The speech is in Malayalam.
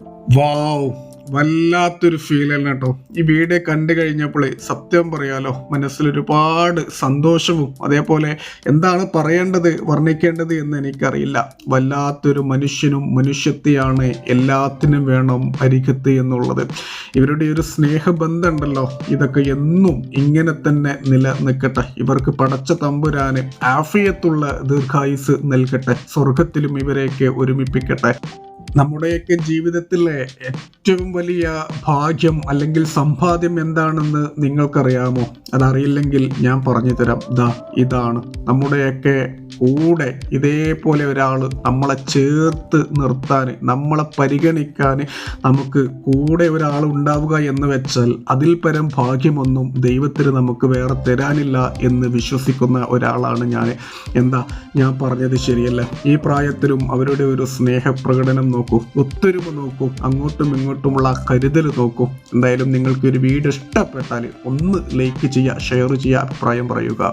വാവ്, വല്ലാത്തൊരു ഫീൽ തന്നെ കേട്ടോ. ഈ വീഡിയോ കണ്ടു കഴിഞ്ഞപ്പോഴേ സത്യം പറയാലോ, മനസ്സിൽ ഒരുപാട് സന്തോഷവും അതേപോലെ എന്താണ് പറയേണ്ടത് വർണ്ണിക്കേണ്ടത് എന്ന് എനിക്കറിയില്ല. വല്ലാത്തൊരു മനുഷ്യനും മനുഷ്യത്തെയാണ് എല്ലാത്തിനും വേണം അരികത്ത് എന്നുള്ളത്. ഇവരുടെ ഒരു സ്നേഹബന്ധം ഉണ്ടല്ലോ, ഇതൊക്കെ എന്നും ഇങ്ങനെ തന്നെ നിലനിൽക്കട്ടെ. ഇവർക്ക് പടച്ച തമ്പുരാന് ആഫിയത്തുള്ള ദീർഘായുസ് നൽകട്ടെ, സ്വർഗത്തിലും ഇവരെയൊക്കെ ഒരുമിപ്പിക്കട്ടെ. നമ്മുടെയൊക്കെ ജീവിതത്തിലെ ഏറ്റവും വലിയ ഭാഗ്യം അല്ലെങ്കിൽ സമ്പാദ്യം എന്താണെന്ന് നിങ്ങൾക്കറിയാമോ? അതറിയില്ലെങ്കിൽ ഞാൻ പറഞ്ഞു തരാം. ഇതാണ് നമ്മുടെയൊക്കെ കൂടെ ഇതേപോലെ ഒരാൾ നമ്മളെ ചേർത്ത് നിർത്താൻ, നമ്മളെ പരിഗണിക്കാൻ നമുക്ക് കൂടെ ഒരാൾ ഉണ്ടാവുക എന്ന് വെച്ചാൽ അതിൽ പരം ഭാഗ്യമൊന്നും ദൈവത്തിന് നമുക്ക് വേറെ തരാനില്ല എന്ന് വിശ്വസിക്കുന്ന ഒരാളാണ് ഞാൻ. ഞാൻ പറഞ്ഞത് ശരിയല്ല? ഈ പ്രായത്തിലും അവരുടെ ഒരു സ്നേഹപ്രകടനം നോക്കൂ, ഒത്തൊരുമ നോക്കൂ, അങ്ങോട്ടും ഇങ്ങോട്ടുമുള്ള കരുതൽ നോക്കൂ. എന്തായാലും നിങ്ങൾക്ക് ഒരു വീഡിയോ ഇഷ്ടപ്പെട്ടാൽ ഒന്ന് ലൈക്ക് ചെയ്യുക, ഷെയർ ചെയ്യുക, അഭിപ്രായം പറയുക.